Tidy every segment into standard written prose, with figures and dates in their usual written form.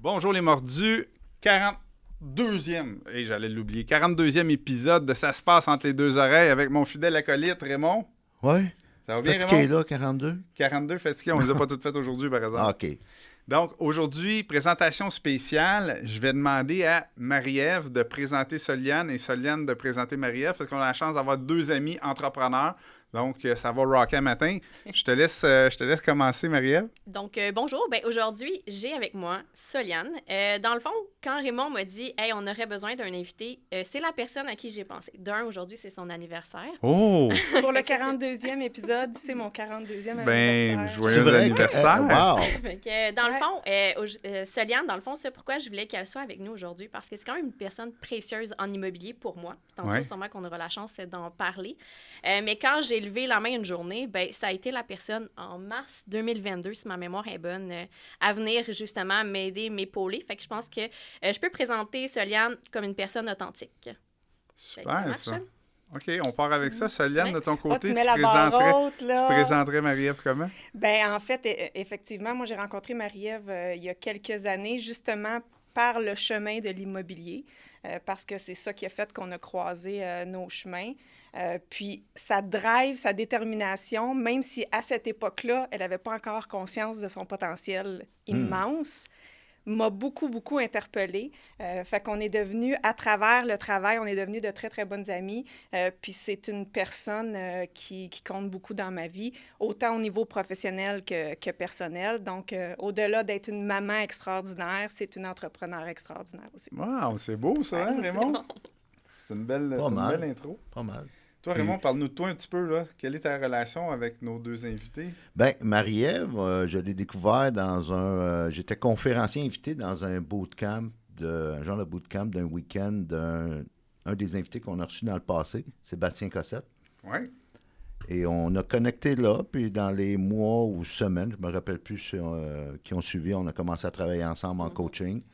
Bonjour les mordus, 42e, et j'allais l'oublier, 42e épisode de Ça se passe entre les deux oreilles avec mon fidèle acolyte Raymond. Oui. Ça va bien, Fatigué Raymond? là, 42? 42 fatigués, on les a pas toutes faites aujourd'hui par exemple. Ah, OK. Donc aujourd'hui, présentation spéciale, je vais demander à Marie-Ève de présenter Soliane et Soliane de présenter Marie-Ève parce qu'on a la chance d'avoir deux amis entrepreneurs. Donc, ça va rocker un matin. Je te laisse commencer, Marie-Ève. Donc, bonjour. Ben, aujourd'hui, j'ai avec moi Soliane. Dans le fond, quand Raymond m'a dit « Hey, on aurait besoin d'un invité », c'est la personne à qui j'ai pensé. Aujourd'hui, c'est son anniversaire. Oh! Pour le 42e épisode, c'est mon 42e Ben, anniversaire. joyeux anniversaire! Wow! Fait que, dans le fond, Soliane, dans le fond, c'est pourquoi je voulais qu'elle soit avec nous aujourd'hui, parce que c'est quand même une personne précieuse en immobilier pour moi. Puis tantôt, sûrement qu'on aura la chance d'en parler. Mais quand j'ai levé la main une journée, ben, ça a été la personne en mars 2022, si ma mémoire est bonne, à venir justement m'aider, m'épauler. Fait que je pense que je peux présenter Soliane comme une personne authentique. Super, ça. OK, on part avec ça. Soliane, de ton côté, tu mets la barre haute, là. tu présenterais Marie-Ève comment? Ben, en fait, effectivement, moi, j'ai rencontré Marie-Ève il y a quelques années, justement par le chemin de l'immobilier, parce que c'est ça qui a fait qu'on a croisé nos chemins. Puis sa drive, sa détermination, même si à cette époque-là, elle n'avait pas encore conscience de son potentiel immense, m'a beaucoup, beaucoup interpellée. Fait qu'on est devenus, à travers le travail, on est devenus de très, très bonnes amies. Puis c'est une personne qui compte beaucoup dans ma vie, autant au niveau professionnel que personnel. Donc, au-delà d'être une maman extraordinaire, c'est une entrepreneur extraordinaire aussi. Wow, c'est beau ça, hein, Raymond? C'est une belle intro. Pas mal. Toi, Raymond, parle-nous de toi un petit peu, là. Quelle est ta relation avec nos deux invités? Bien, Marie-Ève, je l'ai découvert dans j'étais conférencier invité dans un bootcamp, un genre de bootcamp d'un week-end d'un des invités qu'on a reçu dans le passé, Sébastien Cossette. Oui. Et on a connecté là, puis dans les mois ou semaines, je me rappelle plus qui ont suivi, on a commencé à travailler ensemble en coaching.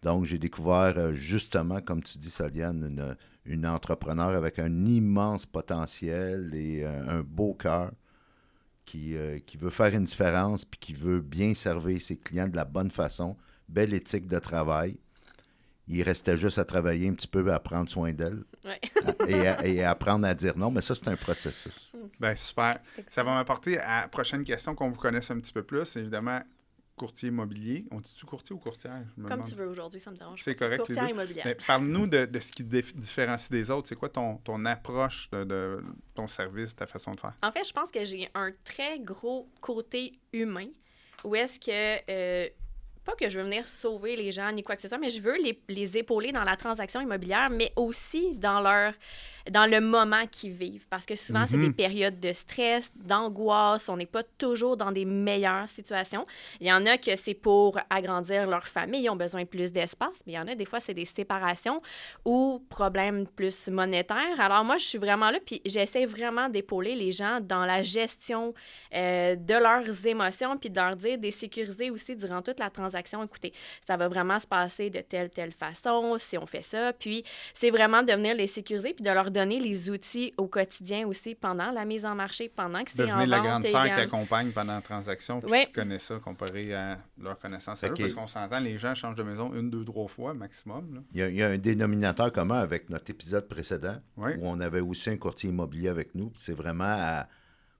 Donc, j'ai découvert justement, comme tu dis, Soliane, une entrepreneur avec un immense potentiel et un beau cœur qui veut faire une différence puis qui veut bien servir ses clients de la bonne façon. Belle éthique de travail. Il restait juste à travailler un petit peu, à prendre soin d'elle et à apprendre à dire non, mais ça, c'est un processus. Bien, super. Ça va m'apporter à la prochaine question qu'on vous connaisse un petit peu plus. Évidemment, courtier immobilier. On dit-tu courtier ou courtière? Comme tu veux aujourd'hui, ça me dérange. C'est correct. Courtière immobilière. Mais parle-nous de ce qui te différencie des autres. C'est quoi ton approche de ton service, ta façon de faire? En fait, je pense que j'ai un très gros côté humain où est-ce que... pas que je veux venir sauver les gens ni quoi que ce soit, mais je veux les épauler dans la transaction immobilière, mais aussi dans le moment qu'ils vivent. Parce que souvent, c'est des périodes de stress, d'angoisse. On n'est pas toujours dans des meilleures situations. Il y en a que c'est pour agrandir leur famille, ils ont besoin de plus d'espace. Mais il y en a, des fois, c'est des séparations ou problèmes plus monétaires. Alors moi, je suis vraiment là, puis j'essaie vraiment d'épauler les gens dans la gestion de leurs émotions, puis de leur dire, de les sécuriser aussi durant toute la transaction. Écoutez, ça va vraiment se passer de telle façon si on fait ça. Puis c'est vraiment de venir les sécuriser, puis de leur donner les outils au quotidien aussi pendant la mise en marché, pendant que c'est en vente. Devenir la grande sœur qui accompagne pendant la transaction, puis qui connaît ça comparé à leur connaissance à eux, parce qu'on s'entend, les gens changent de maison 1, 2, 3 fois maximum. Là. Il y a un dénominateur commun avec notre épisode précédent, où on avait aussi un courtier immobilier avec nous. C'est vraiment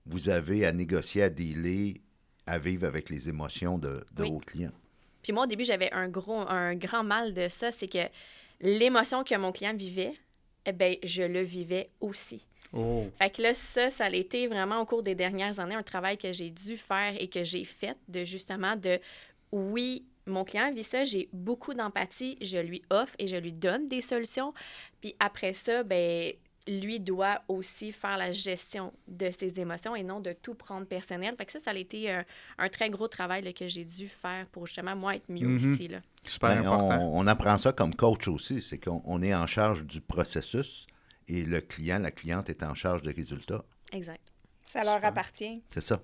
vous avez à négocier, à dealer, à vivre avec les émotions de vos clients. Puis moi, au début, j'avais un grand mal de ça, c'est que l'émotion que mon client vivait, eh bien, je le vivais aussi. Oh. Fait que là, ça a été vraiment au cours des dernières années un travail que j'ai dû faire et que j'ai fait oui, mon client vit ça, j'ai beaucoup d'empathie, je lui offre et je lui donne des solutions. Puis après ça, ben lui doit aussi faire la gestion de ses émotions et non de tout prendre personnel. Fait que ça a été un très gros travail là, que j'ai dû faire pour justement, moi, être mieux aussi. Là. Super important. On apprend ça comme coach aussi, c'est qu'on est en charge du processus et le client, la cliente est en charge des résultats. Exact. Ça leur appartient. C'est ça.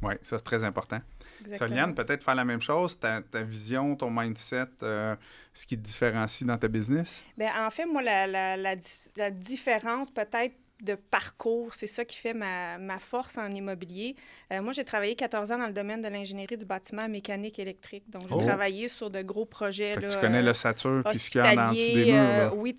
Oui, ça, c'est très important. Exactement. Soliane, peut-être faire la même chose, ta vision, ton mindset, ce qui te différencie dans ta business? Bien, en fait, moi, la différence peut-être de parcours. C'est ça qui fait ma force en immobilier. Moi, j'ai travaillé 14 ans dans le domaine de l'ingénierie du bâtiment mécanique électrique. Donc, j'ai travaillé sur de gros projets. Fait que là, tu connais l'ossature puis ce qu'il y a en dessous des murs. Là. Oui,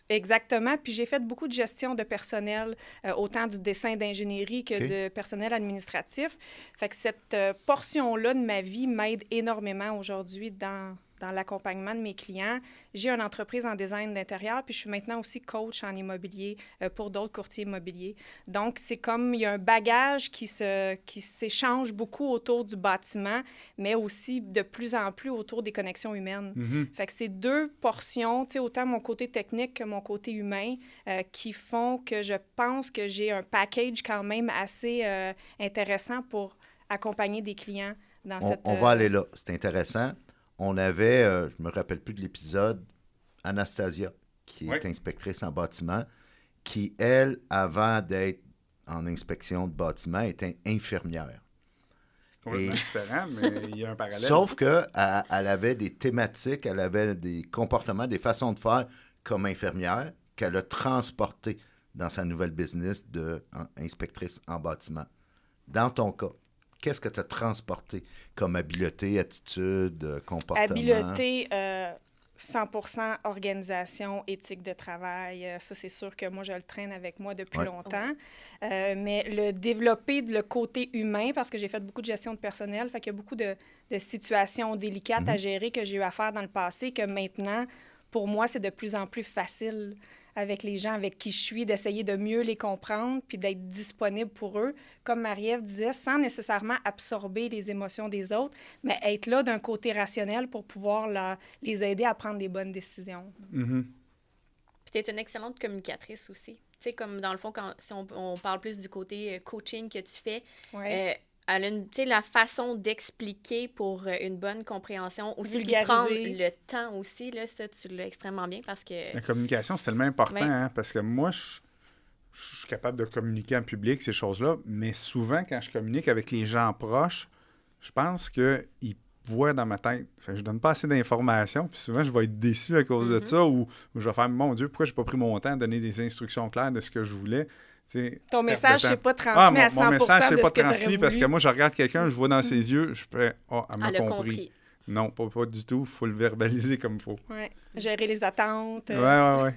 exactement. Puis j'ai fait beaucoup de gestion de personnel, autant du dessin d'ingénierie que de personnel administratif. Fait que cette portion-là de ma vie m'aide énormément aujourd'hui dans l'accompagnement de mes clients. J'ai une entreprise en design d'intérieur, puis je suis maintenant aussi coach en immobilier pour d'autres courtiers immobiliers. Donc, c'est comme, il y a un bagage qui s'échange beaucoup autour du bâtiment, mais aussi de plus en plus autour des connexions humaines. Mm-hmm. Fait que c'est deux portions, tu sais, autant mon côté technique que mon côté humain, qui font que je pense que j'ai un package quand même assez intéressant pour accompagner des clients dans cette... On va aller là. C'est intéressant. On avait, je me rappelle plus de l'épisode, Anastasia, qui est inspectrice en bâtiment, qui, elle, avant d'être en inspection de bâtiment, était infirmière. Complètement différent, mais il y a un parallèle. Sauf qu'elle avait des thématiques, elle avait des comportements, des façons de faire comme infirmière qu'elle a transportées dans sa nouvelle business d'inspectrice en bâtiment. Dans ton cas, qu'est-ce que tu as transporté comme habileté, attitude, comportement? Habileté, 100% organisation, éthique de travail. Ça, c'est sûr que moi, je le traîne avec moi depuis longtemps. Mais le développer le côté humain, parce que j'ai fait beaucoup de gestion de personnel, fait qu'il y a beaucoup de situations délicates à gérer que j'ai eu à faire dans le passé, que maintenant, pour moi, c'est de plus en plus facile avec les gens avec qui je suis, d'essayer de mieux les comprendre puis d'être disponible pour eux, comme Marie-Ève disait, sans nécessairement absorber les émotions des autres, mais être là d'un côté rationnel pour pouvoir les aider à prendre des bonnes décisions. Mm-hmm. Puis tu es une excellente communicatrice aussi. Tu sais, comme dans le fond, si on parle plus du côté coaching que tu fais, elle a la façon d'expliquer pour une bonne compréhension, aussi de prendre le temps aussi, là, ça, tu l'as extrêmement bien parce que... La communication, c'est tellement important, hein, parce que moi, je suis capable de communiquer en public, ces choses-là, mais souvent, quand je communique avec les gens proches, je pense qu'ils voient dans ma tête, enfin, je donne pas assez d'informations, puis souvent, je vais être déçu à cause de ça, ou je vais faire, mon Dieu, pourquoi j'ai pas pris mon temps à donner des instructions claires de ce que je voulais. T'sais, ton message n'est pas transmis à 100% mon message n'est de pas ce que transmis parce que moi, je regarde quelqu'un, je vois dans ses yeux, je fais « Ah, elle m'a compris. » Non, pas du tout. Il faut le verbaliser comme il faut. Oui, gérer les attentes. Oui.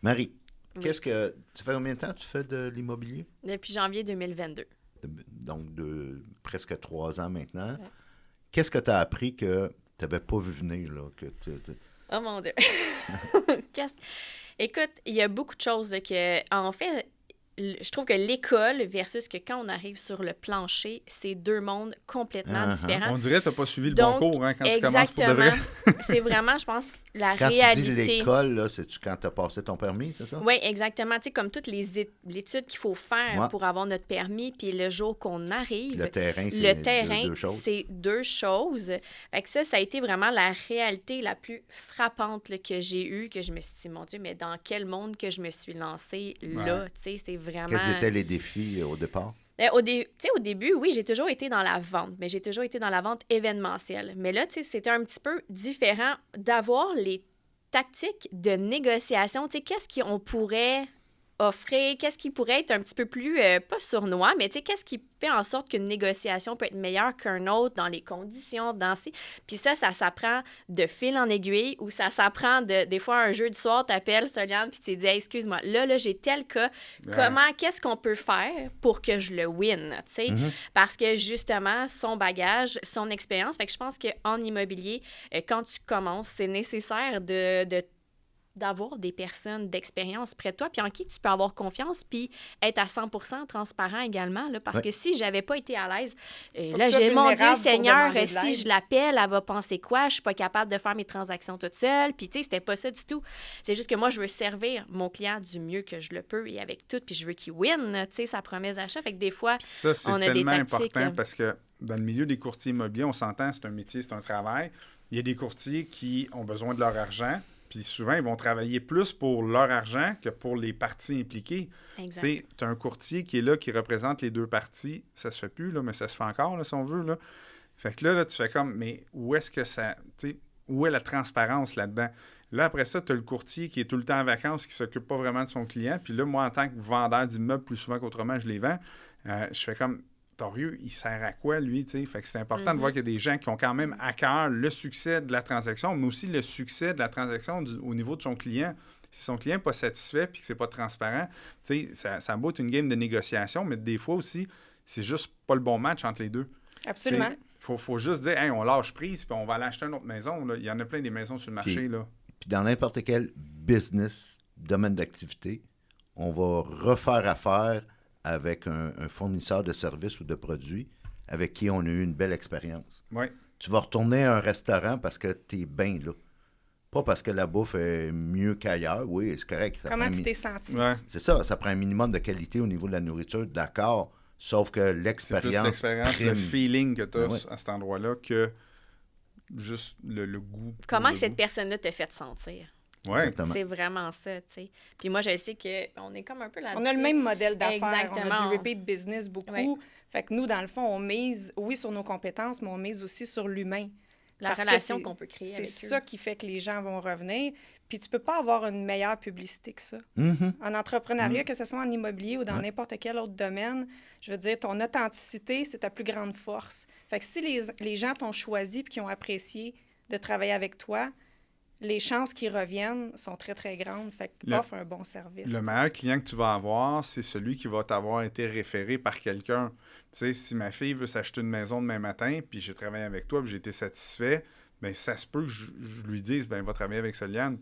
Marie, qu'est-ce que... Ça fait combien de temps que tu fais de l'immobilier? Depuis janvier 2022. Donc, de presque 3 ans maintenant. Ouais. Qu'est-ce que tu as appris que tu n'avais pas vu venir, là? Oh mon Dieu! Écoute, il y a beaucoup de choses en fait, je trouve que l'école versus que quand on arrive sur le plancher, c'est deux mondes complètement différents. On dirait que tu n'as pas suivi le bon cours quand tu commences pour de vrai. C'est vraiment, je pense, la quand réalité. Quand tu dis l'école, là, c'est-tu quand tu as passé ton permis, c'est ça? Oui, exactement. Tu sais, comme toutes les études qu'il faut faire pour avoir notre permis, puis le jour qu'on arrive... Le terrain, c'est deux choses. Fait que ça a été vraiment la réalité la plus frappante là, que j'ai eue, que je me suis dit, mon Dieu, mais dans quel monde que je me suis lancée là? Tu sais, c'est vraiment... Quels étaient les défis au départ? Au début, oui, j'ai toujours été dans la vente, mais j'ai toujours été dans la vente événementielle. Mais là, tu sais, c'était un petit peu différent d'avoir les tactiques de négociation. Tu sais, qu'est-ce qu'on pourrait offrir? Qu'est-ce qui pourrait être un petit peu plus, pas sournois, mais tu sais, qu'est-ce qui fait en sorte qu'une négociation peut être meilleure qu'un autre dans les conditions, Puis ça s'apprend de fil en aiguille ou ça s'apprend des fois un jeudi soir, t'appelles Soliane puis tu te dis hey, excuse-moi, là, j'ai tel cas, qu'est-ce qu'on peut faire pour que je le win, tu sais? Parce que justement, son bagage, son expérience, fait que je pense qu'en immobilier, quand tu commences, c'est nécessaire d'avoir des personnes d'expérience près de toi, puis en qui tu peux avoir confiance, puis être à 100% transparent également, là, parce que si j'avais pas été à l'aise, là, j'ai mon Dieu Seigneur, si je l'appelle, elle va penser quoi? Je suis pas capable de faire mes transactions toute seule, puis tu sais, c'était pas ça du tout. C'est juste que moi, je veux servir mon client du mieux que je le peux et avec tout, puis je veux qu'il win, tu sais, sa promesse d'achat, fait que des fois, ça, c'est on a des tactiques. important parce que dans le milieu des courtiers immobiliers, on s'entend, c'est un métier, c'est un travail. Il y a des courtiers qui ont besoin de leur argent, puis souvent, ils vont travailler plus pour leur argent que pour les parties impliquées. Tu as un courtier qui est là, qui représente les deux parties. Ça se fait plus, là, mais ça se fait encore, là, si on veut. Là. Fait que là, tu fais comme, mais où est-ce que ça... Où est la transparence là-dedans? Là, après ça, tu as le courtier qui est tout le temps en vacances, qui ne s'occupe pas vraiment de son client. Puis là, moi, en tant que vendeur d'immeubles, plus souvent qu'autrement, je les vends, je fais comme, Torieux, il sert à quoi, lui? T'sais? Fait que c'est important de voir qu'il y a des gens qui ont quand même à cœur le succès de la transaction, mais aussi le succès de la transaction au niveau de son client. Si son client n'est pas satisfait et que c'est pas transparent, ça a beau être une game de négociation, mais des fois aussi, c'est juste pas le bon match entre les deux. Absolument. Il faut juste dire, hey, on lâche prise puis on va aller acheter une autre maison. Là. Il y en a plein des maisons sur le marché. Puis dans n'importe quel business, domaine d'activité, on va refaire affaire avec un fournisseur de services ou de produits avec qui on a eu une belle expérience. Oui. Tu vas retourner à un restaurant parce que tu es bien là. Pas parce que la bouffe est mieux qu'ailleurs. Oui, c'est correct. Comment tu t'es senti? Ouais. C'est ça prend un minimum de qualité au niveau de la nourriture, d'accord. Sauf que l'expérience. C'est plus l'expérience, prime. le feeling que tu as Ouais. à cet endroit-là que juste le goût. Comment le que cette goût. personne-là te fait te sentir? Ouais. Exactement. C'est vraiment ça, tu sais. Puis moi, je sais qu'on est comme un peu là-dessus. On a le même modèle d'affaires. Exactement. On a du repeat business beaucoup. Oui. Fait que nous, dans le fond, on mise, oui, sur nos compétences, mais on mise aussi sur l'humain. La Parce que relation c'est- qu'on peut créer C'est avec eux. ça qui fait que les gens vont revenir. Puis tu peux pas avoir une meilleure publicité que ça. Mhm. En entrepreneuriat, que ce soit en immobilier ou dans Ouais. n'importe quel autre domaine, je veux dire, ton authenticité, c'est ta plus grande force. Fait que si les gens t'ont choisi et qui ont apprécié de travailler avec toi, les chances qu'ils reviennent sont très, très grandes. Fait que offre un bon service. Le meilleur client que tu vas avoir, c'est celui qui va t'avoir été référé par quelqu'un. Tu sais, si ma fille veut s'acheter une maison demain matin, puis j'ai travaillé avec toi, puis j'ai été satisfait, bien, ça se peut que je lui dise, bien, va travailler avec Soliane.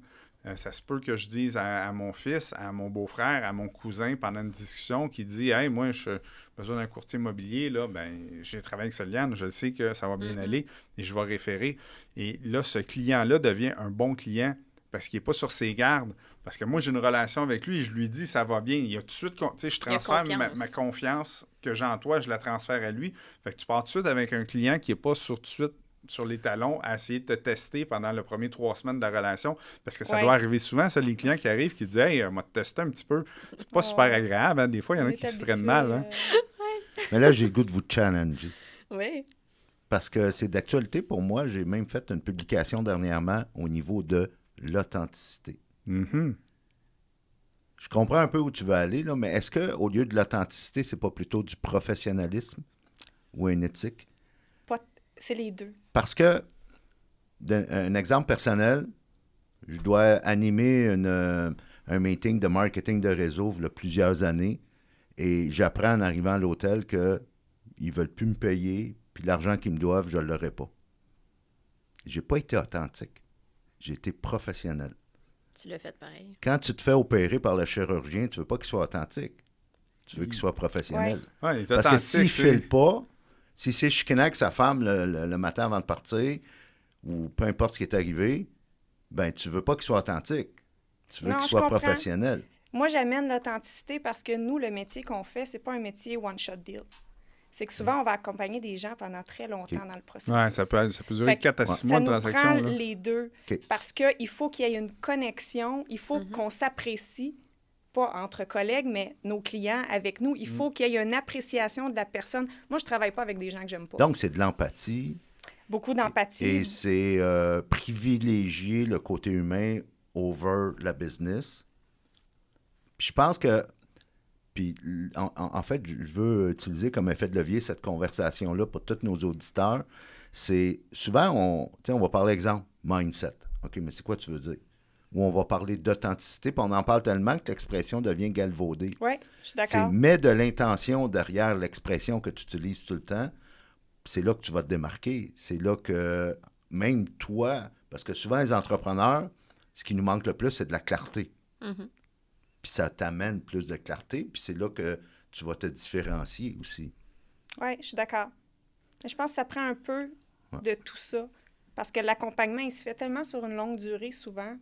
Ça se peut que je dise à mon fils, à mon beau-frère, à mon cousin, pendant une discussion, qui dit, hey, moi, j'ai besoin d'un courtier immobilier, là, ben, j'ai travaillé avec Soliane, je sais que ça va bien aller, et je vais référer. Et là, ce client-là devient un bon client parce qu'il n'est pas sur ses gardes. Parce que moi, j'ai une relation avec lui et je lui dis, ça va bien. Il y a tout de suite, tu sais, je transfère ma confiance que j'ai en toi, je la transfère à lui. Fait que tu pars tout de suite avec un client qui n'est pas tout de suite sur les talons à essayer de te tester pendant les premières 3 semaines de la relation. Parce que ça doit arriver souvent, ça, les clients qui arrivent qui disent, hey, on m'a testé un petit peu. C'est pas super agréable. Hein? Des fois, il y en a qui se prennent mal. Hein? Mais là, j'ai le goût de vous challenger. Oui. Parce que c'est d'actualité pour moi. J'ai même fait une publication dernièrement au niveau de l'authenticité. Mm-hmm. Je comprends un peu où tu veux aller, là, mais est-ce qu'au lieu de l'authenticité, c'est pas plutôt du professionnalisme ou une éthique? C'est les deux. Parce que, un exemple personnel, je dois animer un meeting de marketing de réseau il y a plusieurs années et j'apprends en arrivant à l'hôtel qu'ils ne veulent plus me payer puis l'argent qu'ils me doivent, je ne l'aurai pas. J'ai pas été authentique. J'ai été professionnel. Tu l'as fait pareil. Quand tu te fais opérer par le chirurgien, tu veux pas qu'il soit authentique. Tu veux qu'il soit professionnel. Ouais, il est Parce que authentique, s'il ne tu sais. file pas, si c'est chicanant avec sa femme le matin avant de partir, ou peu importe ce qui est arrivé, ben tu veux pas qu'il soit authentique. Tu veux Non, qu'il je soit comprends. professionnel. Moi, j'amène l'authenticité parce que nous, le métier qu'on fait, c'est pas un métier one-shot deal. C'est que souvent, on va accompagner des gens pendant très longtemps dans le processus. Ouais, ça peut durer Fait que 4 à 6 mois de ça nous transaction. prend Là. les deux. OK. Parce qu'il faut qu'il y ait une connexion, il faut qu'on s'apprécie, pas entre collègues, mais nos clients avec nous. Il faut qu'il y ait une appréciation de la personne. Moi, je travaille pas avec des gens que j'aime pas. Donc, c'est de l'empathie. Beaucoup d'empathie. Et c'est privilégier le côté humain over la business. Puis je pense que, puis en fait, je veux utiliser comme effet de levier cette conversation-là pour tous nos auditeurs. C'est souvent, on va parler exemple, mindset. OK, mais c'est quoi tu veux dire? Ou on va parler d'authenticité, puis on en parle tellement que l'expression devient galvaudée. Oui, je suis C'est d'accord. mets de l'intention derrière l'expression que tu utilises tout le temps. C'est là que tu vas te démarquer. C'est là que même toi, parce que souvent les entrepreneurs, ce qui nous manque le plus, c'est de la clarté. Mhm. Puis ça t'amène plus de clarté, puis c'est là que tu vas te différencier aussi. Oui, je suis d'accord. Je pense que ça prend un peu de tout ça. Parce que l'accompagnement, il se fait tellement sur une longue durée, souvent,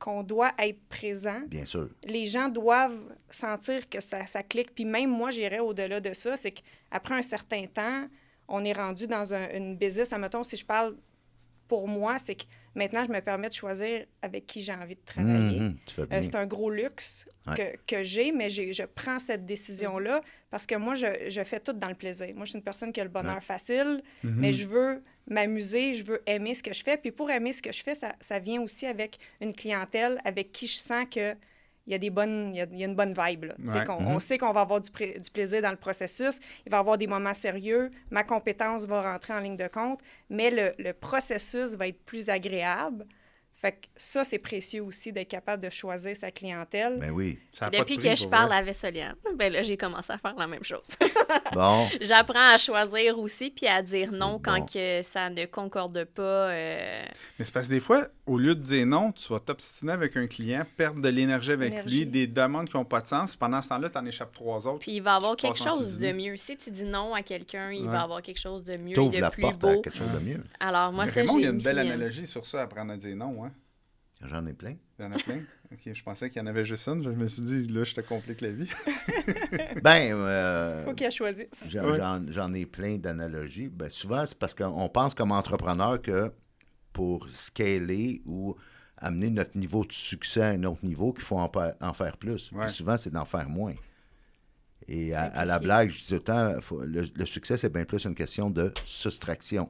qu'on doit être présent. Bien sûr. Les gens doivent sentir que ça clique. Puis même moi, j'irais au-delà de ça. C'est qu'après un certain temps, on est rendu dans une business. Admettons, si je parle pour moi, c'est que maintenant, je me permets de choisir avec qui j'ai envie de travailler. Mhm, tu fais bien. C'est un gros luxe Ouais. que j'ai, mais je prends cette décision-là parce que moi, je fais tout dans le plaisir. Moi, je suis une personne qui a le bonheur facile, mais je veux m'amuser, je veux aimer ce que je fais. Puis pour aimer ce que je fais, ça vient aussi avec une clientèle avec qui je sens que il y a une bonne vibe. Là. Ouais. On sait qu'on va avoir du plaisir dans le processus, il va y avoir des moments sérieux, ma compétence va rentrer en ligne de compte, mais le processus va être plus agréable. Fait que ça, c'est précieux aussi d'être capable de choisir sa clientèle. Ben oui. Ça a Puis pas de depuis prix, que je pour parle vrai. avec Soliane, ben là, j'ai commencé à faire la même chose. Bon. J'apprends à choisir aussi, puis à dire C'est non quand bon. que ça ne concorde pas. Mais c'est parce que des fois, au lieu de dire non, tu vas t'obstiner avec un client, perdre de l'énergie avec Énergie. lui, des demandes qui n'ont pas de sens. Pendant ce temps-là, tu en échappes 3 autres. Puis il va avoir Tu te quelque passes en chose de cuisine. mieux. Si tu dis non à quelqu'un, il Ouais. va avoir quelque chose de mieux et T'ouvres de la plus porte à beau. quelque chose de mieux. Alors moi, Mais ça, Raymond, j'ai il y a une belle mis, analogie sur ça, apprendre à dire non. Hein? J'en ai plein. Il y en a plein. OK, je pensais qu'il y en avait juste une. Je me suis dit, là, je te complique la vie. Ben, Faut qu'il choisisse. j'en ai plein d'analogies. Ben, souvent, c'est parce qu'on pense comme entrepreneur que pour scaler ou amener notre niveau de succès à un autre niveau, qu'il faut en faire plus. Ouais. Puis souvent, c'est d'en faire moins. Et à la Simplifier. blague, je dis tout le temps, le succès, c'est bien plus une question de soustraction.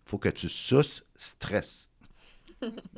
Il faut que tu stresses.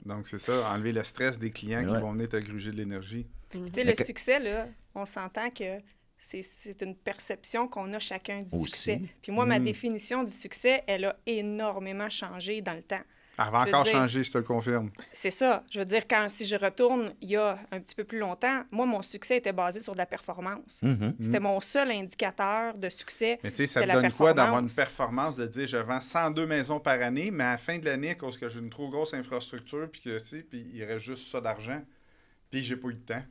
Donc, c'est ça, enlever le stress des clients qui Ouais. vont venir te gruger de l'énergie. Tu sais, Mais le succès, là, on s'entend que c'est une perception qu'on a chacun du Aussi. succès. Puis moi, ma définition du succès, elle a énormément changé dans le temps. Elle va Je veux encore dire- changer, je te le confirme. C'est ça. Je veux dire, si je retourne il y a un petit peu plus longtemps, moi, mon succès était basé sur de la performance. Mhm. C'était mon seul indicateur de succès. Mais tu sais, ça C'est te la donne quoi d'avoir une performance. performance de dire je vends 102 maisons par année, mais à la fin de l'année, à cause que j'ai une trop grosse infrastructure, puis que puis il reste juste ça d'argent, puis j'ai pas eu de temps.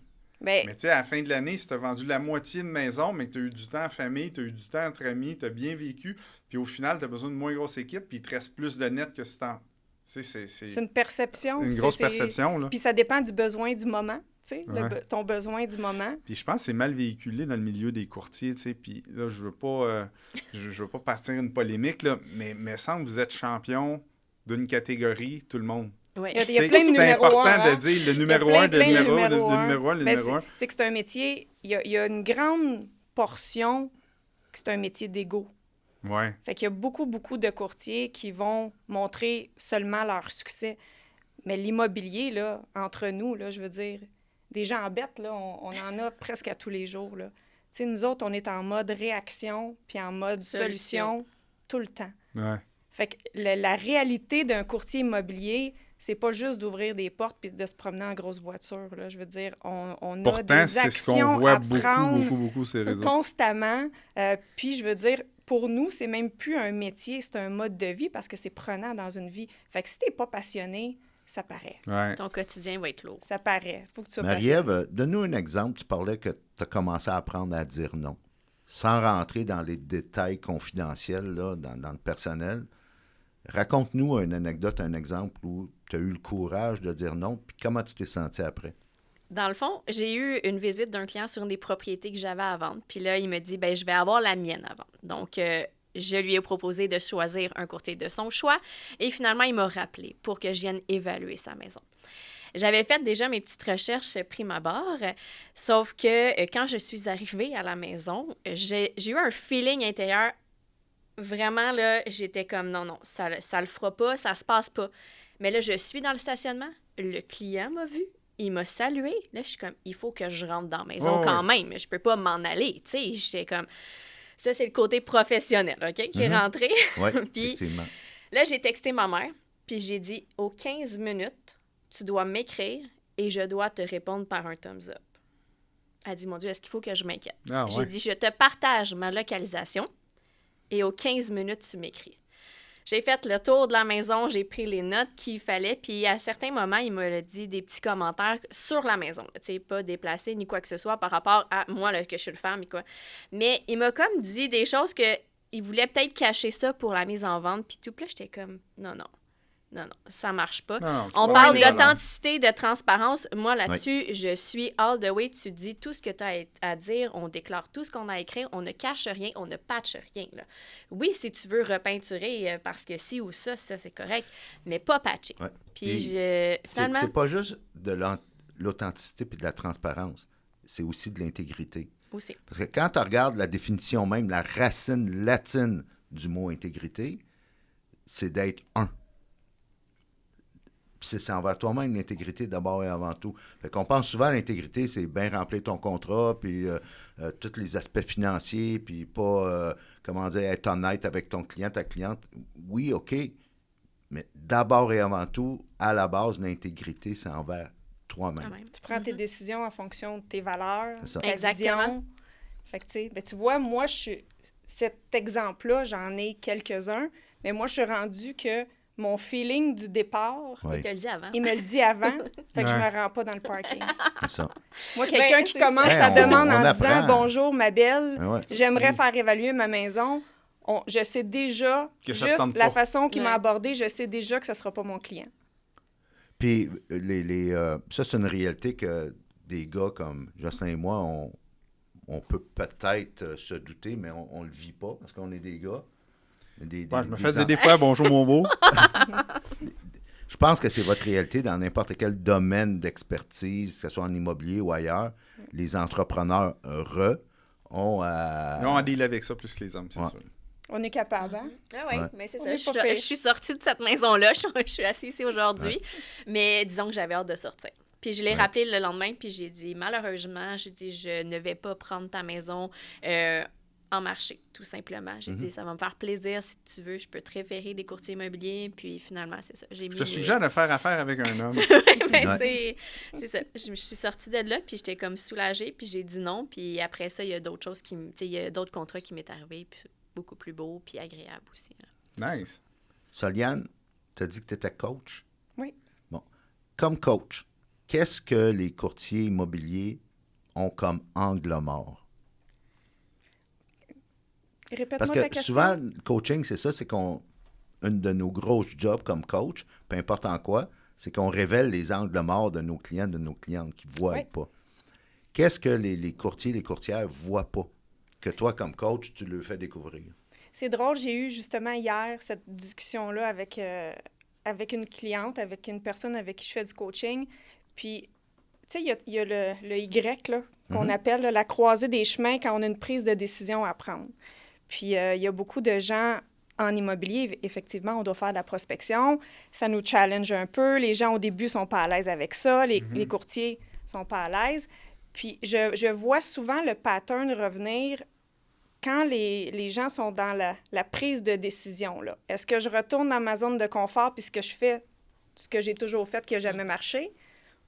Mais Mais tu sais, à la fin de l'année, si tu as vendu la moitié de maison, mais que tu as eu du temps en famille, tu as eu du temps entre amis, tu as bien vécu, puis au final, tu as besoin de moins grosse équipe, puis il te reste plus de net que si t'en. Tu sais, c'est une perception. une grosse perception, là. Puis ça dépend du besoin du moment, tu sais, Ouais. ton besoin du moment. Puis je pense que c'est mal véhiculé dans le milieu des courtiers, tu sais. Puis là, je veux pas partir une polémique, là, mais il me semble que vous êtes champion d'une catégorie, tout le monde. Oui. Il y a Tu sais, plein de c'est numéros important un, hein. de dire le Il y a numéro plein 1, de le numéro 1, numéros le un. numéro 1, le Mais numéro 1. c'est que c'est un métier, il y a une grande portion que c'est un métier d'ego. Ouais. Fait qu'il y a beaucoup, beaucoup de courtiers qui vont montrer seulement leur succès. Mais l'immobilier, là, entre nous, là, je veux dire, des gens bêtes, là, on en a presque à tous les jours, là. Tu sais, nous autres, on est en mode réaction puis en mode solution tout le temps. Ouais. Fait que la réalité d'un courtier immobilier, c'est pas juste d'ouvrir des portes puis de se promener en grosse voiture, là. Je veux dire, on a Pourtant, des c'est ce actions qu'on voit à beaucoup, prendre beaucoup, beaucoup, ces réseaux. constamment. Puis, je veux dire, pour nous, c'est même plus un métier, c'est un mode de vie parce que c'est prenant dans une vie. Fait que si t'es pas passionné, ça paraît. Ouais. Ton quotidien va être lourd. Ça paraît. Faut que tu sois passionné. Marie-Ève, donne-nous un exemple. Tu parlais que tu as commencé à apprendre à dire non. Sans rentrer dans les détails confidentiels, là, dans le personnel, raconte-nous une anecdote, un exemple où tu as eu le courage de dire non, puis comment tu t'es senti après? Dans le fond, j'ai eu une visite d'un client sur une des propriétés que j'avais à vendre. Puis là, il me dit, ben je vais avoir la mienne à vendre. Donc, je lui ai proposé de choisir un courtier de son choix. Et finalement, il m'a rappelé pour que je vienne évaluer sa maison. J'avais fait déjà mes petites recherches prime abord, sauf que quand je suis arrivée à la maison, j'ai eu un feeling intérieur. Vraiment, là, j'étais comme, non, ça le fera pas, ça se passe pas. Mais là, je suis dans le stationnement, le client m'a vu, il m'a salué. Là, je suis comme, il faut que je rentre dans la maison quand même. Je peux pas m'en aller, tu sais. J'étais comme, ça, c'est le côté professionnel, OK, qui est rentré. Oui, Puis, effectivement. là, j'ai texté ma mère, puis j'ai dit, aux 15 minutes, tu dois m'écrire et je dois te répondre par un thumbs up. Elle dit, mon Dieu, est-ce qu'il faut que je m'inquiète? Ah, J'ai ouais. dit, je te partage ma localisation et aux 15 minutes, tu m'écris. J'ai fait le tour de la maison, j'ai pris les notes qu'il fallait, puis à certains moments, il m'a dit des petits commentaires sur la maison, tu sais, pas déplacés ni quoi que ce soit par rapport à moi, là, que je suis le femme et quoi. Mais il m'a comme dit des choses que il voulait peut-être cacher ça pour la mise en vente, puis tout. Puis là, j'étais comme, non, ça marche pas. Non, c'est On pas parle vrai, d'authenticité, de transparence. Moi, là-dessus, je suis all the way. Tu dis tout ce que tu as à dire. On déclare tout ce qu'on a à écrire. On ne cache rien. On ne patche rien. Là. Oui, si tu veux repeinturer parce que ci ou ça, c'est correct, mais pas patcher. Ouais. Puis, C'est pas juste de l'authenticité et de la transparence. C'est aussi de l'intégrité. Aussi. Parce que quand tu regardes la définition même, la racine latine du mot intégrité, c'est d'être un. C'est envers toi-même l'intégrité d'abord et avant tout. Fait qu'on pense souvent à l'intégrité, c'est bien remplir ton contrat, puis tous les aspects financiers, puis pas, être honnête avec ton client, ta cliente. Oui, OK, mais d'abord et avant tout, à la base, l'intégrité, c'est envers toi-même. Tu prends tes décisions en fonction de tes valeurs, C'est ça. ta Exactement. vision. Fait que, tu vois, moi, cet exemple-là, j'en ai quelques-uns, mais moi, je suis rendue que mon feeling du départ, Oui, Il te le dit avant. il me le dit avant, fait que je Ouais. me rends pas dans le parking. c'est ça. Moi, quelqu'un Ben, qui c'est commence ça. sa Hey, demande on en apprend. disant « Bonjour, ma belle, Ouais. j'aimerais faire évaluer ma maison », je sais déjà, Que ça te juste tente la pas. façon qu'il m'a Ouais. abordé, je sais déjà que ce ne sera pas mon client. Puis, ça, c'est une réalité que des gars comme Jocelyn et moi, on peut peut-être se douter, mais on ne le vit pas parce qu'on est des gars. Ouais, je me fais dire des fois bonjour mon beau. Je pense que c'est votre réalité dans n'importe quel domaine d'expertise, que ce soit en immobilier ou ailleurs. Les entrepreneurs ont à... Ils ont à deal avec ça plus que les hommes, c'est Ouais. sûr. On est capable, hein? Ah oui, Ouais. mais c'est On ça. est Je pas suis, pire. je suis sortie de cette maison-là. Je suis assise ici aujourd'hui. Mais disons que j'avais hâte de sortir. Puis je l'ai Ouais. rappelé le lendemain, puis j'ai dit, malheureusement, j'ai dit, je ne vais pas prendre ta maison en marché, tout simplement. J'ai dit, ça va me faire plaisir. Si tu veux, je peux te référer des courtiers immobiliers. Puis finalement, c'est ça. J'ai Je mis te suggère de faire affaire avec un homme. Ben, Ouais. c'est ça. Je me suis sortie de là, puis j'étais comme soulagée, puis j'ai dit non. Puis après ça, il y a d'autres choses qui... il y a d'autres contrats qui m'est arrivé, puis beaucoup plus beaux, puis agréables aussi. Là. Nice. Soliane, tu as dit que tu étais coach. Oui. Bon. Comme coach, qu'est-ce que les courtiers immobiliers ont comme angle mort? Répète-moi Parce ta que question. souvent, le coaching, c'est ça, c'est une de nos grosses jobs comme coach, peu importe en quoi, c'est qu'on révèle les angles morts de nos clients, de nos clientes qui ne voient Oui. pas. Qu'est-ce que les courtiers, les courtières ne voient pas? Que toi, comme coach, tu leur fais découvrir. C'est drôle, j'ai eu justement hier cette discussion-là avec une cliente, avec une personne avec qui je fais du coaching. Puis, tu sais, il y a le Y là, qu'on appelle là, la croisée des chemins quand on a une prise de décision à prendre. Puis, il y a beaucoup de gens en immobilier, effectivement, on doit faire de la prospection. Ça nous challenge un peu. Les gens, au début, sont pas à l'aise avec ça. Les courtiers sont pas à l'aise. Puis, je vois souvent le pattern revenir quand les gens sont dans la prise de décision. Là. Est-ce que je retourne dans ma zone de confort puis je fais ce que j'ai toujours fait qui n'a jamais marché?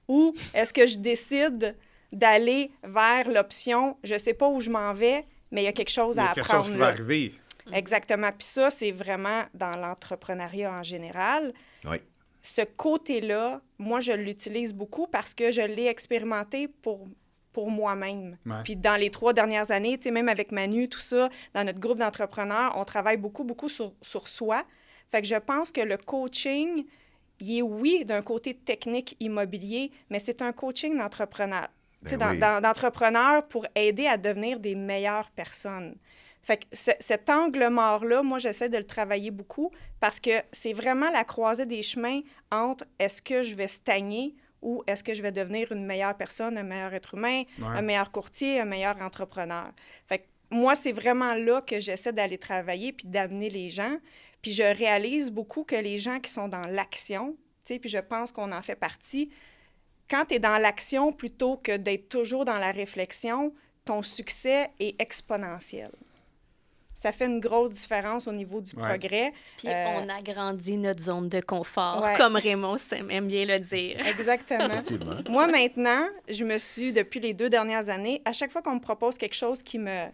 Ou est-ce que je décide d'aller vers l'option, je ne sais pas où je m'en vais, mais il y a quelque chose Il y à a quelque apprendre chose qui va là. arriver. Exactement. Puis ça, c'est vraiment dans l'entrepreneuriat en général. Oui. Ce côté-là, moi, je l'utilise beaucoup parce que je l'ai expérimenté pour moi-même. Ouais. Puis dans les 3 dernières années, tu sais, même avec Manu, tout ça, dans notre groupe d'entrepreneurs, on travaille beaucoup sur soi. Fait que je pense que le coaching, il est, oui, d'un côté technique immobilier, mais c'est un coaching d'entrepreneur. Tu sais, oui. d'entrepreneur pour aider à devenir des meilleures personnes. Fait que cet angle mort-là, moi, j'essaie de le travailler beaucoup parce que c'est vraiment la croisée des chemins entre est-ce que je vais stagner ou est-ce que je vais devenir une meilleure personne, un meilleur être humain, un meilleur courtier, un meilleur entrepreneur. Fait que moi, c'est vraiment là que j'essaie d'aller travailler puis d'amener les gens. Puis je réalise beaucoup que les gens qui sont dans l'action, tu sais, puis je pense qu'on en fait partie, quand tu es dans l'action plutôt que d'être toujours dans la réflexion, ton succès est exponentiel. Ça fait une grosse différence au niveau du progrès. Puis on agrandit notre zone de confort, Ouais. comme Raymond aime bien le dire. Exactement. Effectivement. Moi, maintenant, je me suis, depuis les 2 dernières années, à chaque fois qu'on me propose quelque chose qui me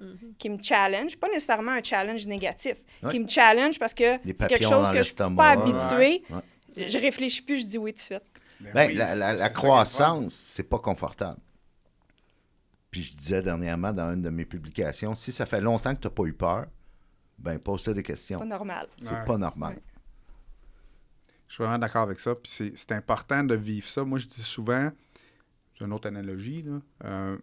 challenge, pas nécessairement un challenge négatif, Ouais. qui me challenge parce que Des c'est quelque papillons chose dans que je ne suis pas l'estomac. habituée, Ouais. je réfléchis plus, je dis oui tout de suite. Ben, oui, la c'est ça qui est croissance, c'est pas confortable. Puis je disais dernièrement dans une de mes publications, si ça fait longtemps que tu n'as pas eu peur, ben pose-toi des questions. Pas normal. C'est Ouais. pas normal. Ouais. Je suis vraiment d'accord avec ça. Puis c'est important de vivre ça. Moi, je dis souvent, c'est une autre analogie, là,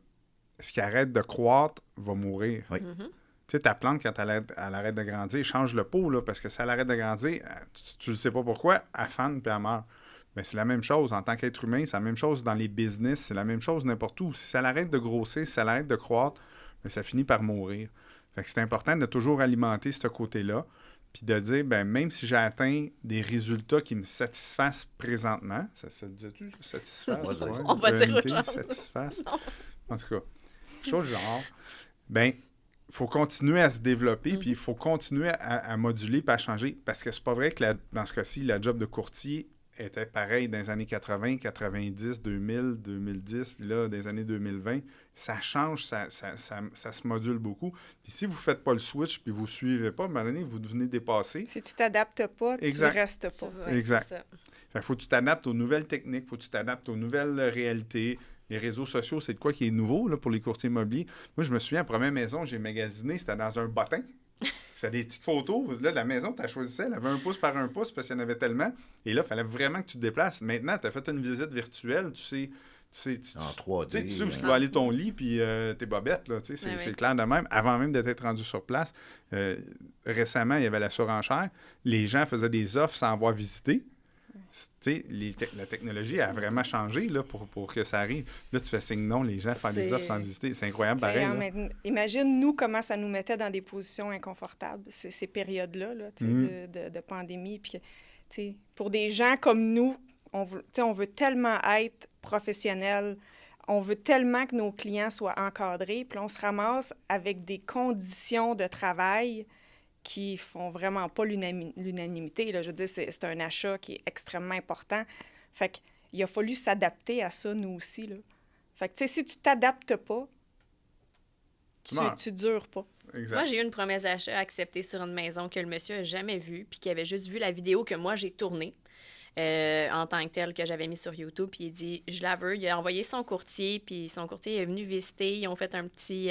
ce qui arrête de croître va mourir. Oui. Mm-hmm. Tu sais, ta plante, quand elle arrête de grandir, change le pot, là, parce que si elle arrête de grandir, tu ne sais pas pourquoi, elle fane puis elle meurt. Mais c'est la même chose en tant qu'être humain, c'est la même chose dans les business, c'est la même chose n'importe où. Si ça arrête de grossir, si ça arrête de croître, bien, ça finit par mourir. Fait que c'est important de toujours alimenter ce côté-là. puis de dire, ben même si j'ai atteint des résultats qui me satisfassent présentement, ça se dit-tu, satisfasse? Ouais, On va dire ENT, autre chose. satisfasse. Non. En tout cas, chose du genre, ben il faut continuer à se développer, puis il faut continuer à moduler puis à changer, parce que c'est pas vrai que dans ce cas-ci, la job de courtier était pareil dans les années 80, 90, 2000, 2010, puis là, dans les années 2020, ça change, ça se module beaucoup. Puis si vous ne faites pas le switch, puis vous ne suivez pas, à un moment donné, vous devenez dépassé. Si tu t'adaptes pas, Exact. tu restes pas. Exact. C'est ça. Fait qu'il faut que tu t'adaptes aux nouvelles techniques, il faut que tu t'adaptes aux nouvelles réalités. Les réseaux sociaux, c'est de quoi qui est nouveau là, pour les courtiers immobiliers. Moi, je me souviens, la première maison que j'ai magasiné, c'était dans un bottin. C'était des petites photos. Là, la maison, tu as choisi elle avait 1 pouce par 1 pouce parce qu'il y en avait tellement. Et là, il fallait vraiment que tu te déplaces. Maintenant, tu as fait une visite virtuelle, tu sais En 3D. tu sais où tu vas aller ton lit, puis tes bobettes, là, tu sais, c'est clair de même. Avant même d'être rendu sur place, récemment, il y avait la surenchère. Les gens faisaient des offres sans avoir visité. Tu sais, la technologie a vraiment changé là, pour que ça arrive. Là, tu fais signe non, les gens font des offres sans visiter. C'est incroyable, pareil. Imagine, nous, comment ça nous mettait dans des positions inconfortables, ces périodes-là tu sais, de pandémie. Puis, tu sais, pour des gens comme nous, on veut tellement être professionnels, on veut tellement que nos clients soient encadrés, puis on se ramasse avec des conditions de travail qui font vraiment pas l'unanimité. Là. Je veux dire, c'est un achat qui est extrêmement important. Fait qu'il a fallu s'adapter à ça, nous aussi. Là. Fait que, tu sais, si tu t'adaptes pas, tu dures pas. Exact. Moi, j'ai eu une promesse d'achat acceptée sur une maison que le monsieur n'a jamais vue, puis qui avait juste vu la vidéo que moi, j'ai tournée. En tant que tel que j'avais mis sur YouTube, puis il dit « Je la veux ». Il a envoyé son courtier, puis son courtier est venu visiter. Ils ont fait un petit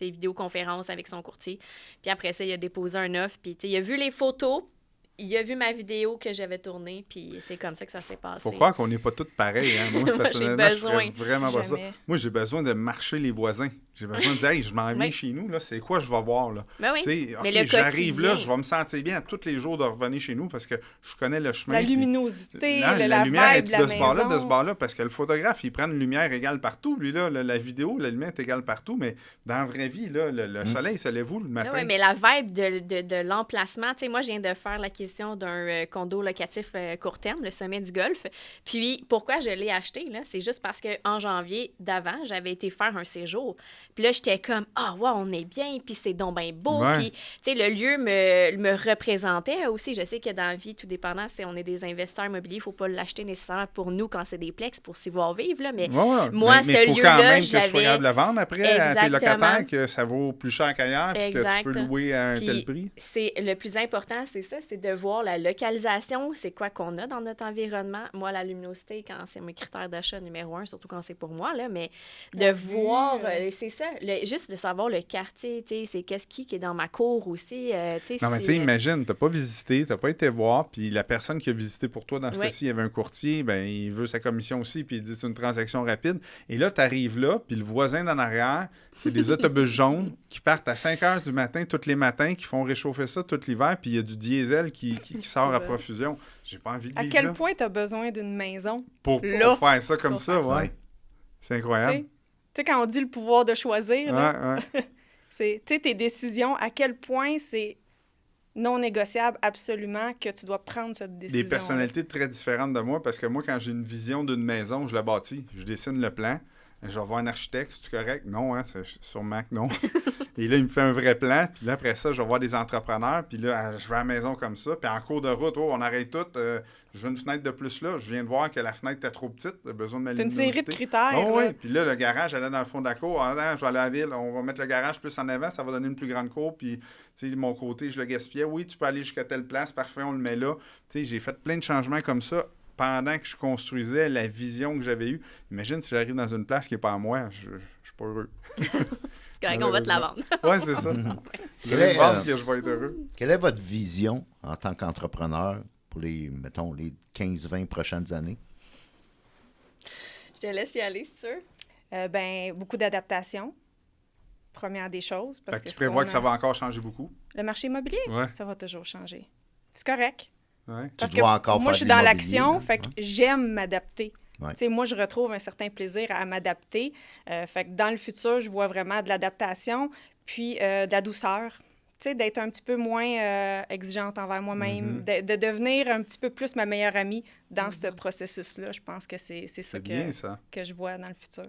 vidéoconférence avec son courtier. Puis après ça, il a déposé un offre, puis il a vu les photos, il a vu ma vidéo que j'avais tournée, puis c'est comme ça que ça s'est passé. Faut croire qu'on n'est pas tous pareils. Hein? Moi, Moi, personnellement, j'ai je ferais besoin. vraiment pas ça. Jamais. Moi, j'ai besoin de marcher les voisins. J'ai besoin de dire, hey, je m'en viens Oui. chez nous, là, c'est quoi je vais voir, là? Ben oui. Tu sais, Mais OK, le j'arrive là, quotidien. je vais me sentir bien à tous les jours de revenir chez nous parce que je connais le chemin. La puis- luminosité, Non, la la lumière est vibe de la de ce bord-là, maison. de ce bord-là, parce que le photographe, il prend une lumière égale partout. Lui, là, la vidéo, la lumière est égale partout, mais dans la vraie vie, là, le soleil se lève où le matin? Oui, mais la vibe de l'emplacement, tu sais, moi, je viens de faire l'acquisition d'un condo locatif court terme, le Sommet du Golfe. Puis, pourquoi je l'ai acheté, là? C'est juste parce qu'en janvier d'avant, j'avais été faire un séjour. Puis là, j'étais comme, ah, wow, on est bien, puis c'est donc bien beau. Ouais. Puis, tu sais, le lieu me représentait aussi. Je sais que dans la vie, tout dépendant, on est des investisseurs immobiliers, il ne faut pas l'acheter nécessairement pour nous quand c'est des plex, pour s'y voir vivre, là. Mais Ouais. moi, mais ce faut quand lieu-là, même que tu sois j'avais- capable de la vendre après à tes Exactement. locataires, que ça vaut plus cher qu'ailleurs, puis que tu Exact. peux louer à un Puis, tel prix. c'est le plus important, c'est ça, c'est de voir la localisation, c'est quoi qu'on a dans notre environnement. Moi, la luminosité, quand c'est mes critères d'achat numéro 1, surtout quand c'est pour moi, là, mais de La vue, voir, c'est ça, juste de savoir le quartier, tu sais, c'est qu'est-ce qui est dans ma cour aussi, tu sais. Non, mais tu sais, imagine, t'as pas visité, t'as pas été voir, puis la personne qui a visité pour toi, dans ce Oui. cas-ci, il y avait un courtier, ben il veut sa commission aussi, puis il dit c'est une transaction rapide. Et là, t'arrives là, puis le voisin d'en arrière, c'est des autobus jaunes qui partent à 5 heures du matin, tous les matins, qui font réchauffer ça tout l'hiver, puis il y a du diesel qui sort à Ouais. profusion. J'ai pas envie de À vivre quel là. point tu as besoin d'une maison? Pour là, faire ça comme pour ça, faire ça. ouais. C'est incroyable. Tu sais, quand on dit le pouvoir de choisir, là, Ouais. c'est, tu sais, tes décisions, à quel point c'est non négociable absolument que tu dois prendre cette décision. Des personnalités très différentes de moi, parce que moi, quand j'ai une vision d'une maison, je la bâtis. Je dessine le plan. Je vais voir un architecte, c'est correct? Non, hein, c'est sûrement que non. Et là, il me fait un vrai plan. Puis là, après ça, je vais voir des entrepreneurs. Puis là, je vais à la maison comme ça. Puis en cours de route, on arrête tout. Je veux une fenêtre de plus là. Je viens de voir que la fenêtre était trop petite. J'ai besoin de ma T'as une luminosité. série de critères. Oh, là. oui. Puis là, le garage, allait dans le fond de la cour. Ah, non, je vais aller à la ville. On va mettre le garage plus en avant. Ça va donner une plus grande cour. Puis, tu sais, mon côté, je le gaspillais. Oui, tu peux aller jusqu'à telle place. Parfait, on le met là. Tu sais, j'ai fait plein de changements comme ça pendant que je construisais la vision que j'avais eue. Imagine si j'arrive dans une place qui n'est pas à moi. Je suis pas heureux. C'est correct, on va te la vendre. Oui, c'est ça. Je Quel vais est, vendre que je vais être heureux. Quelle est votre vision en tant qu'entrepreneur pour les, mettons, les 15-20 prochaines années? Je te laisse y aller, c'est sûr. Ben, beaucoup d'adaptation, première des choses. Parce Fait que tu ce prévois qu'on que ça a- va encore changer beaucoup. Le marché immobilier, Ouais. ça va toujours changer. C'est correct. Ouais. Parce dois que encore moi, faire je suis de dans l'immobilier, l'action, là. fait que Ouais. j'aime m'adapter. Ouais. Tu sais, moi, je retrouve un certain plaisir à m'adapter. Fait que dans le futur, je vois vraiment de l'adaptation, puis de la douceur. tu sais, d'être un petit peu moins exigeante envers moi-même, de devenir un petit peu plus ma meilleure amie dans ce processus-là. Je pense que c'est ça, bien, ça que je vois dans le futur.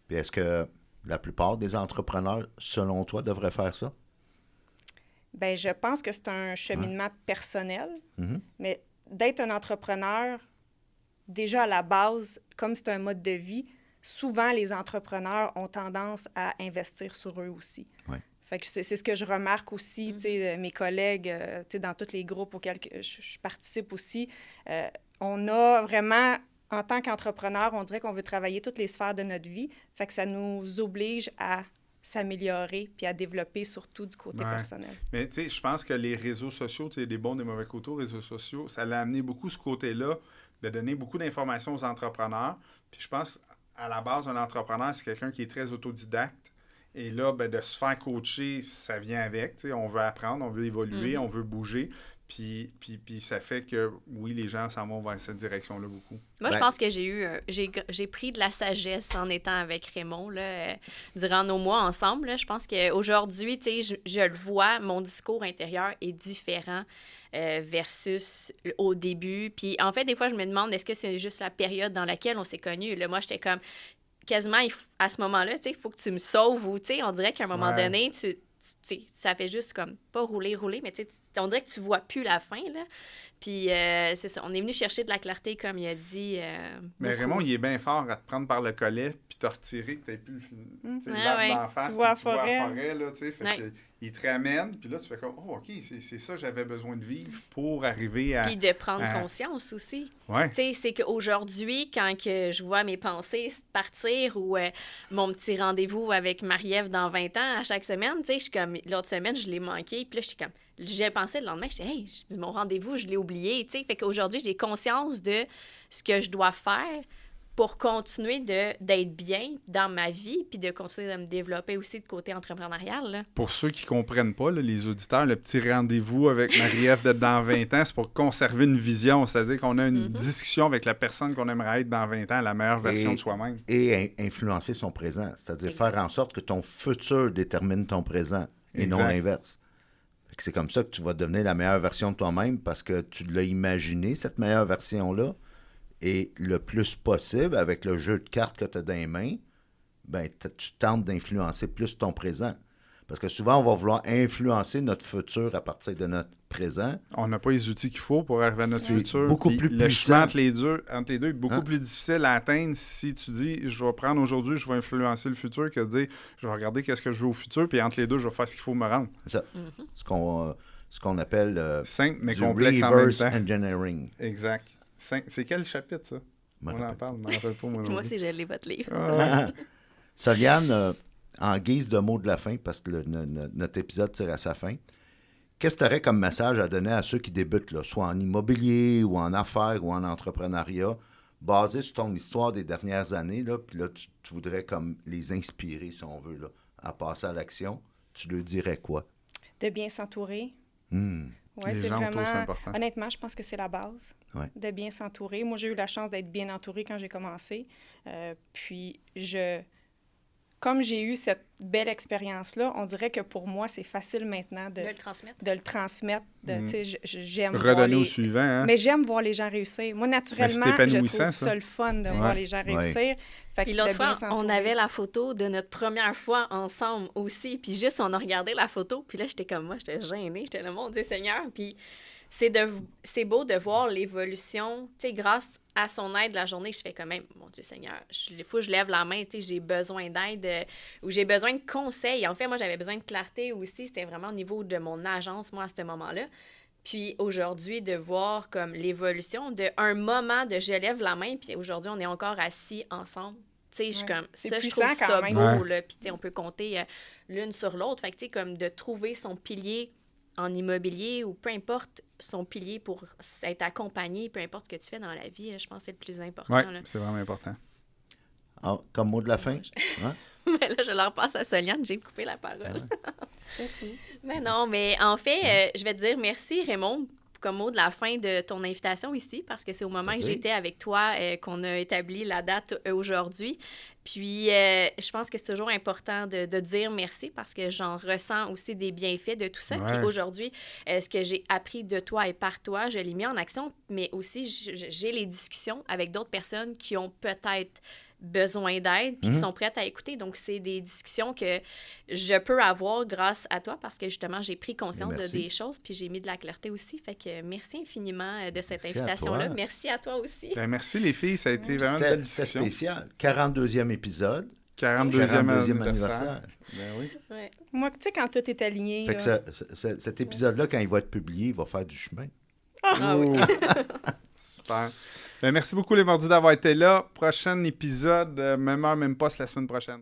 Puis est-ce que la plupart des entrepreneurs, selon toi, devraient faire ça? Bien, je pense que c'est un cheminement personnel, Mhm. mais d'être un entrepreneur, déjà à la base, comme c'est un mode de vie, souvent les entrepreneurs ont tendance à investir sur eux aussi. Ouais. Fait que c'est ce que je remarque aussi, tu sais, mes collègues, tu sais, dans tous les groupes auxquels je participe aussi, on a vraiment, en tant qu'entrepreneur, on dirait qu'on veut travailler toutes les sphères de notre vie, fait que ça nous oblige à s'améliorer puis à développer surtout du côté personnel. Mais tu sais, je pense que les réseaux sociaux, tu sais, des bons, des mauvais côtés aux réseaux sociaux, ça l'a amené beaucoup ce côté-là, de donner beaucoup d'informations aux entrepreneurs. Puis je pense, à la base, un entrepreneur, c'est quelqu'un qui est très autodidacte. Et là, ben, de se faire coacher, ça vient avec. Tu sais, on veut apprendre, on veut évoluer, on veut bouger. Puis ça fait que, oui, les gens s'en vont vers cette direction-là beaucoup. Moi, je pense que j'ai pris de la sagesse en étant avec Raymond là, durant nos mois ensemble. Là. Je pense qu'aujourd'hui, tu sais, je le vois, mon discours intérieur est différent versus au début. Puis en fait, des fois, je me demande, est-ce que c'est juste la période dans laquelle on s'est connus? Là, moi, j'étais comme, quasiment, à ce moment-là, tu sais, il faut que tu me sauves ou, tu sais, on dirait qu'à un moment donné, tu sais, ça fait juste comme, pas rouler, mais tu sais, on dirait que tu vois plus la fin, là. Puis, c'est ça, on est venu chercher de la clarté, comme il a dit. Mais Raymond, il est bien fort à te prendre par le collet puis te retirer que tu n'aies plus le d'en face. Tu vois la forêt. Là, tu sais. Fait que, il te ramène, puis là, tu fais comme, oh, OK, c'est ça que j'avais besoin de vivre pour arriver à... Puis de prendre conscience aussi. Ouais. Tu sais, c'est qu'aujourd'hui, quand que je vois mes pensées partir ou mon petit rendez-vous avec Marie-Ève dans 20 ans à chaque semaine, tu sais, je suis comme, l'autre semaine, je l'ai manqué, puis là, je suis comme, j'ai pensé le lendemain, je dis, hey, je dis, mon rendez-vous, je l'ai oublié, tu sais. Fait qu'aujourd'hui, j'ai conscience de ce que je dois faire pour continuer d'être bien dans ma vie puis de continuer de me développer aussi de côté entrepreneurial. Là. Pour ceux qui ne comprennent pas, là, les auditeurs, le petit rendez-vous avec Marie-Ève de dans 20 ans, c'est pour conserver une vision, c'est-à-dire qu'on a une discussion avec la personne qu'on aimerait être dans 20 ans, la meilleure version de soi-même. Et influencer son présent, c'est-à-dire faire en sorte que ton futur détermine ton présent et non l'inverse. C'est comme ça que tu vas devenir la meilleure version de toi-même parce que tu l'as imaginé, cette meilleure version-là. Et le plus possible, avec le jeu de cartes que tu as dans les mains, ben, tu tentes d'influencer plus ton présent. Parce que souvent, on va vouloir influencer notre futur à partir de notre présent. On n'a pas les outils qu'il faut pour arriver à notre futur. Beaucoup plus le puissant. chemin entre les deux est beaucoup plus difficile à atteindre si tu dis, je vais prendre aujourd'hui, je vais influencer le futur, que de dire, je vais regarder qu'est-ce que je veux au futur, puis entre les deux, je vais faire ce qu'il faut me rendre. C'est ça. Ce qu'on appelle simple mais du complexe en même reverse temps. engineering. Exact. C'est quel chapitre, ça? On en parle, je m'en rappelle pas. Moi aussi, je lis votre livre. Soliane, en guise de mot de la fin, parce que notre épisode tire à sa fin, qu'est-ce que tu aurais comme message à donner à ceux qui débutent, là, soit en immobilier ou en affaires ou en entrepreneuriat, basé sur ton histoire des dernières années, là, puis là, tu voudrais comme les inspirer, si on veut, là, à passer à l'action, tu leur dirais quoi? De bien s'entourer. Les Ouais, c'est gens vraiment, autour, c'est important. honnêtement, je pense que c'est la base de bien s'entourer. Moi, j'ai eu la chance d'être bien entourée quand j'ai commencé. Puis, comme j'ai eu cette belle expérience-là, on dirait que pour moi, c'est facile maintenant de le transmettre. J'aime redonner au suivant. Hein? Mais j'aime voir les gens réussir. Moi, naturellement, je trouve ça le fun de voir les gens réussir. Puis l'autre fois, on avait la photo de notre première fois ensemble aussi. Puis juste, on a regardé la photo. Puis là, j'étais comme moi, j'étais gênée. J'étais là, mon Dieu Seigneur. Puis c'est beau de voir l'évolution. Tu sais, grâce à son aide la journée, je fais quand même, mon Dieu Seigneur, des fois, je lève la main, tu sais, j'ai besoin d'aide ou j'ai besoin de conseils. En fait, moi, j'avais besoin de clarté aussi. C'était vraiment au niveau de mon agence, moi, à ce moment-là. Puis aujourd'hui, de voir comme l'évolution d'un moment de je lève la main, puis aujourd'hui, on est encore assis ensemble. Tu sais, je suis comme, ça, je trouve ça beau, là. Puis, tu sais, on peut compter l'une sur l'autre. Fait que, tu sais, comme de trouver son pilier en immobilier ou peu importe son pilier pour être accompagné, peu importe ce que tu fais dans la vie, je pense que c'est le plus important. Oui, c'est vraiment important. Ah, comme mot de la fin? Mais là, je leur passe à Soliane, j'ai coupé la parole. C'était tout. Mais non, mais en fait, je vais te dire merci, Raymond, comme mot de la fin de ton invitation ici, parce que c'est au moment Vas-y. que j'étais avec toi qu'on a établi la date aujourd'hui. Puis, je pense que c'est toujours important de dire merci parce que j'en ressens aussi des bienfaits de tout ça. Ouais. Puis aujourd'hui, ce que j'ai appris de toi et par toi, je l'ai mis en action, mais aussi j'ai les discussions avec d'autres personnes qui ont peut-être besoin d'aide puis qui sont prêtes à écouter. Donc, c'est des discussions que je peux avoir grâce à toi parce que justement, j'ai pris conscience de Merci. des choses puis j'ai mis de la clarté aussi. Fait que merci infiniment de cette Merci à invitation-là. toi. Merci à toi aussi. Ben, merci les filles, ça a été vraiment une belle C'était discussion. spécial. 42e épisode. 42e 42e anniversaire. anniversaire. Ben oui. Ouais. Moi, tu sais, quand tout est aligné, Fait que là, cet épisode-là, quand il va être publié, il va faire du chemin. Ah oui. Super. Ben, merci beaucoup les mordus d'avoir été là. Prochain épisode, même heure, même poste la semaine prochaine.